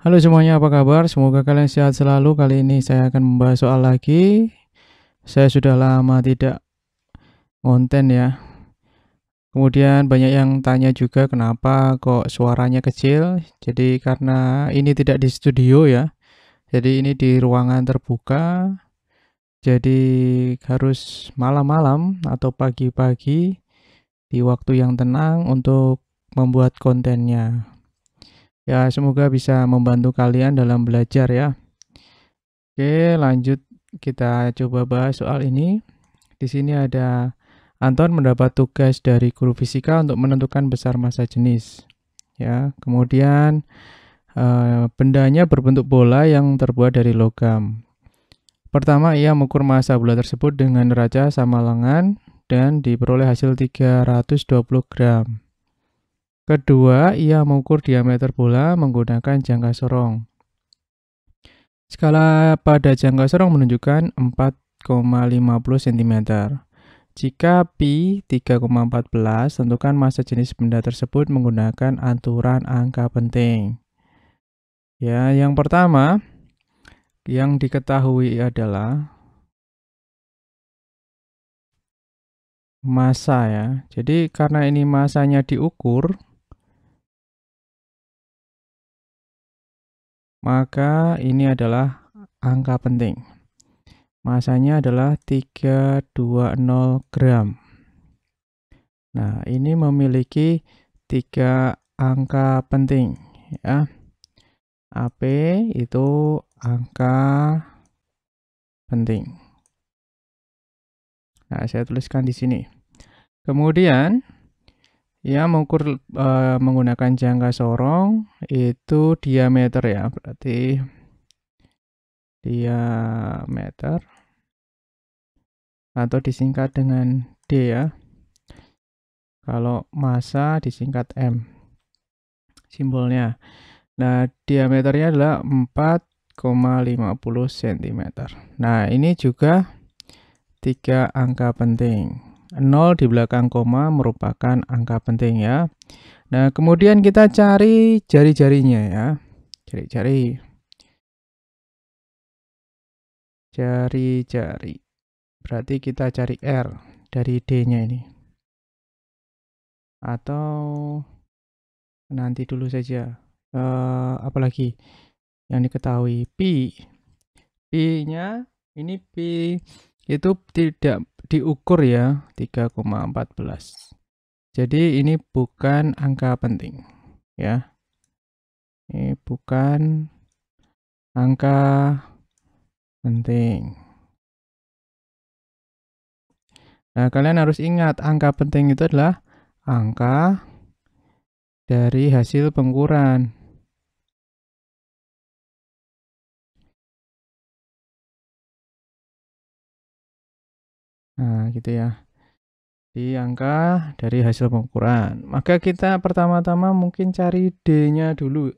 Halo semuanya, apa kabar? Semoga kalian sehat selalu. Kali ini saya akan membahas soal lagi. Saya sudah lama tidak konten ya. Kemudian banyak yang tanya juga kenapa kok suaranya kecil. Jadi karena ini tidak di studio ya. Jadi ini di ruangan terbuka. Jadi harus malam-malam atau pagi-pagi di waktu yang tenang untuk membuat kontennya. Ya, semoga bisa membantu kalian dalam belajar ya. Oke, lanjut kita coba bahas soal ini. Di sini ada Anton mendapat tugas dari guru fisika untuk menentukan besar massa jenis. Ya, kemudian bendanya berbentuk bola yang terbuat dari logam. Pertama, ia mengukur massa bola tersebut dengan neraca sama lengan dan diperoleh hasil 320 gram. Kedua, ia mengukur diameter bola menggunakan jangka sorong. Skala pada jangka sorong menunjukkan 4,50 cm. Jika pi 3,14, tentukan massa jenis benda tersebut menggunakan aturan angka penting. Ya, yang pertama yang diketahui adalah massa ya. Jadi karena ini massanya diukur, maka ini adalah angka penting. Massanya adalah 320 gram. Nah, ini memiliki 3 angka penting ya. AP itu angka penting. Nah, saya tuliskan di sini. Kemudian, ia mengukur menggunakan jangka sorong itu diameter ya, berarti diameter atau disingkat dengan D ya. Kalau massa disingkat M simbolnya. Nah, diameternya adalah 4,50 cm. Nah, ini juga 3 angka penting. 0 di belakang koma merupakan angka penting ya. Nah, kemudian kita cari jari-jarinya ya. Jari-jari. Jari-jari. Berarti kita cari R dari D-nya ini. Atau nanti dulu saja. Apalagi yang diketahui pi. Pi-nya ini pi itu tidak diukur ya 3,14. Jadi ini bukan angka penting ya. Ini bukan angka penting. Nah, kalian harus ingat angka penting itu adalah angka dari hasil pengukuran. Nah, gitu ya. Di angka dari hasil pengukuran. Maka kita pertama-tama mungkin cari D-nya dulu.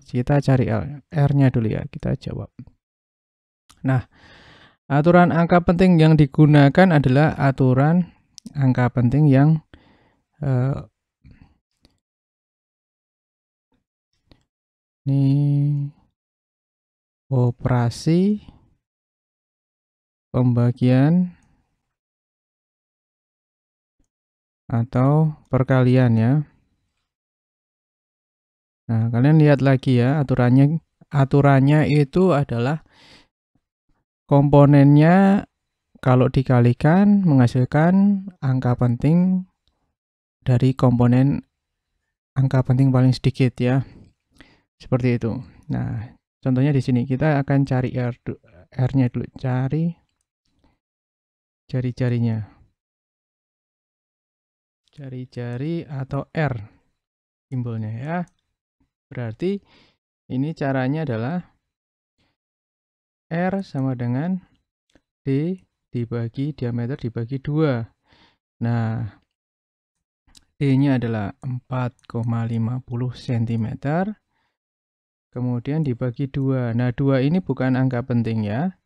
Kita cari R-nya dulu ya. Kita jawab. Nah, aturan angka penting yang digunakan adalah aturan angka penting yang ini operasi pembagian atau perkalian ya. Nah, kalian lihat lagi ya aturannya. Aturannya itu adalah komponennya kalau dikalikan menghasilkan angka penting dari komponen angka penting paling sedikit ya. Seperti itu. Nah, contohnya di sini kita akan cari R-nya dulu. Cari jari-jarinya. Jari-jari atau R simbolnya ya. Berarti ini caranya adalah R sama dengan D dibagi diameter dibagi 2. Nah, D-nya adalah 4,50 cm. Kemudian dibagi 2. Nah, 2 ini bukan angka penting ya.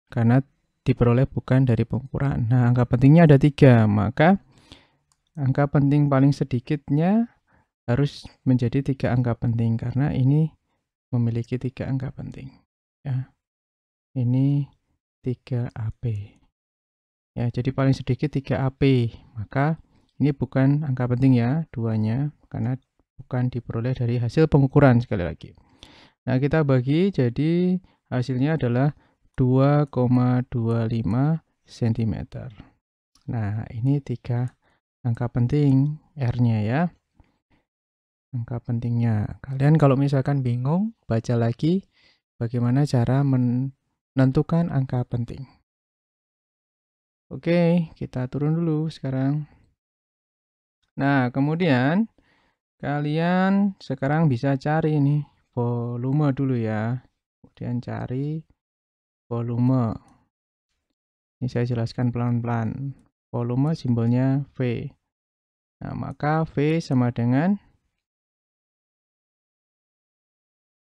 Karena diperoleh bukan dari pengukuran. Nah, angka pentingnya ada 3. Maka angka penting paling sedikitnya harus menjadi 3 angka penting karena ini memiliki 3 angka penting. Ya, ini 3 AP. Ya, jadi paling sedikit 3 AP. Maka ini bukan angka penting ya, duanya, karena bukan diperoleh dari hasil pengukuran sekali lagi. Nah, kita bagi jadi hasilnya adalah 2,25 cm. Nah, ini 3 angka penting R-nya ya. Angka pentingnya. Kalian kalau misalkan bingung, baca lagi bagaimana cara menentukan angka penting. Oke, kita turun dulu sekarang. Nah, kemudian kalian sekarang bisa cari nih volume dulu ya. Kemudian cari volume. Ini saya jelaskan pelan-pelan. Volume simbolnya V. Nah, maka V sama dengan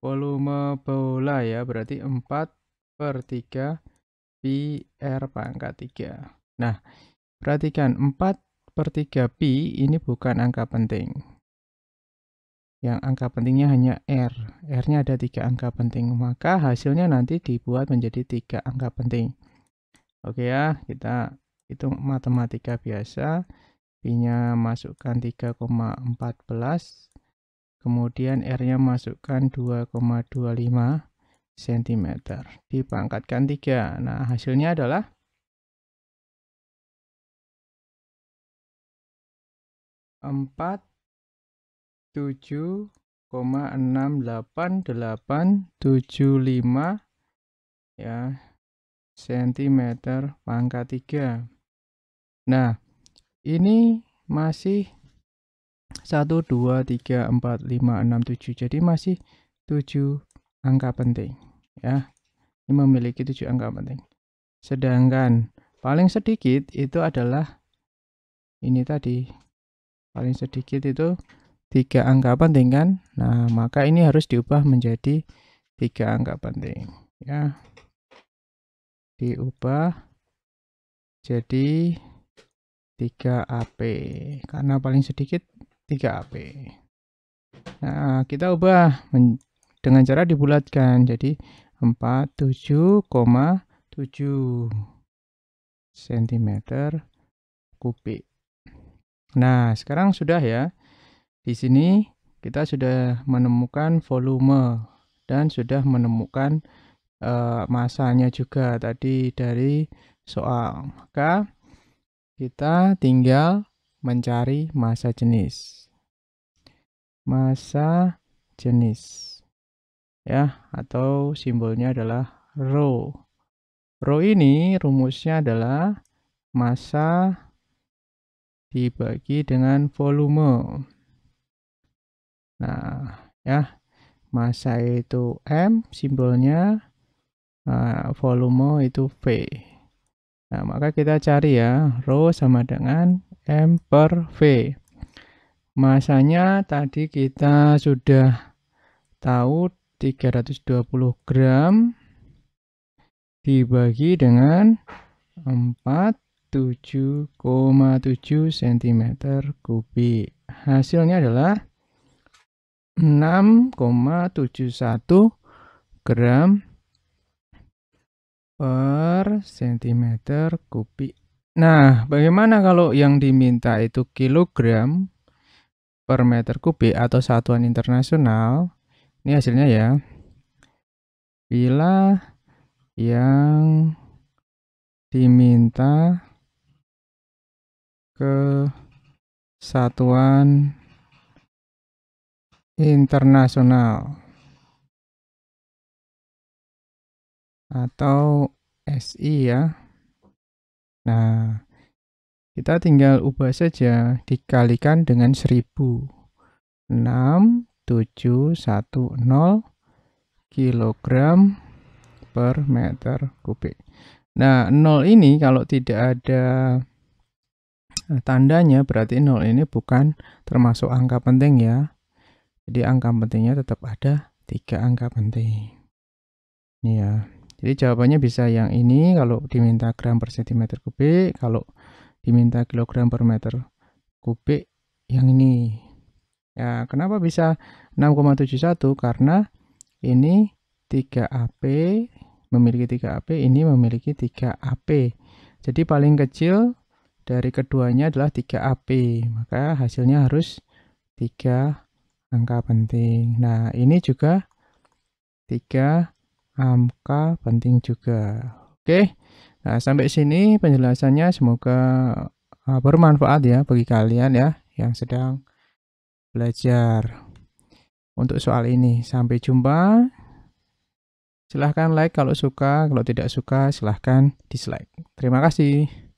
volume bola ya, berarti 4/3 pi R pangkat 3. Nah, perhatikan 4/3 pi ini bukan angka penting. Yang angka pentingnya hanya R. R-nya ada 3 angka penting. Maka hasilnya nanti dibuat menjadi 3 angka penting. Oke ya, kita hitung matematika biasa. Pi-nya masukkan 3,14. Kemudian R-nya masukkan 2,25 cm. Dipangkatkan 3. Nah, hasilnya adalah 47,68875 ya cm pangkat 3. Nah, ini masih 1, 2, 3, 4, 5, 6, 7. Jadi masih 7 angka penting ya. Ini memiliki 7 angka penting. Sedangkan paling sedikit itu adalah ini tadi. Paling sedikit itu 3 angka penting kan. Nah, maka ini harus diubah menjadi 3 angka penting ya. Diubah jadi 3 AP karena paling sedikit 3 AP. Nah, kita ubah dengan cara dibulatkan jadi 47,7 cm kubik. Nah, sekarang sudah ya. Di sini kita sudah menemukan volume dan sudah menemukan masanya juga tadi dari soal. Maka kita tinggal mencari massa jenis. Massa jenis. Ya, atau simbolnya adalah rho. Rho ini rumusnya adalah massa dibagi dengan volume. Nah, ya, massa itu M, simbolnya, volume itu V. Nah, maka kita cari ya, rho sama dengan M per V. Masanya tadi kita sudah tahu 320 gram dibagi dengan 47,7 cm kubik. Hasilnya adalah 6,71 gram per cm kubik. Nah, bagaimana kalau yang diminta itu kilogram per meter kubik atau satuan internasional? Ini hasilnya ya. Bila yang diminta ke satuan internasional atau SI ya. Nah, kita tinggal ubah saja dikalikan dengan 1000. 6,710 kilogram per meter kubik. Nah, 0 ini kalau tidak ada tandanya berarti 0 ini bukan termasuk angka penting ya. Jadi angka pentingnya tetap ada 3 angka penting. Ini ya. Jadi jawabannya bisa yang ini kalau diminta gram per cm kubik, kalau diminta kilogram per meter kubik yang ini. Ya, kenapa bisa 6,71? Karena ini 3AP memiliki 3AP, ini memiliki 3AP. Jadi paling kecil dari keduanya adalah 3AP. Maka hasilnya harus 3 angka penting. Nah, ini juga 3 angka penting juga. Oke. Nah, sampai sini penjelasannya, semoga bermanfaat ya bagi kalian ya yang sedang belajar untuk soal ini. Sampai jumpa. Silahkan like kalau suka, kalau tidak suka silahkan dislike. Terima kasih.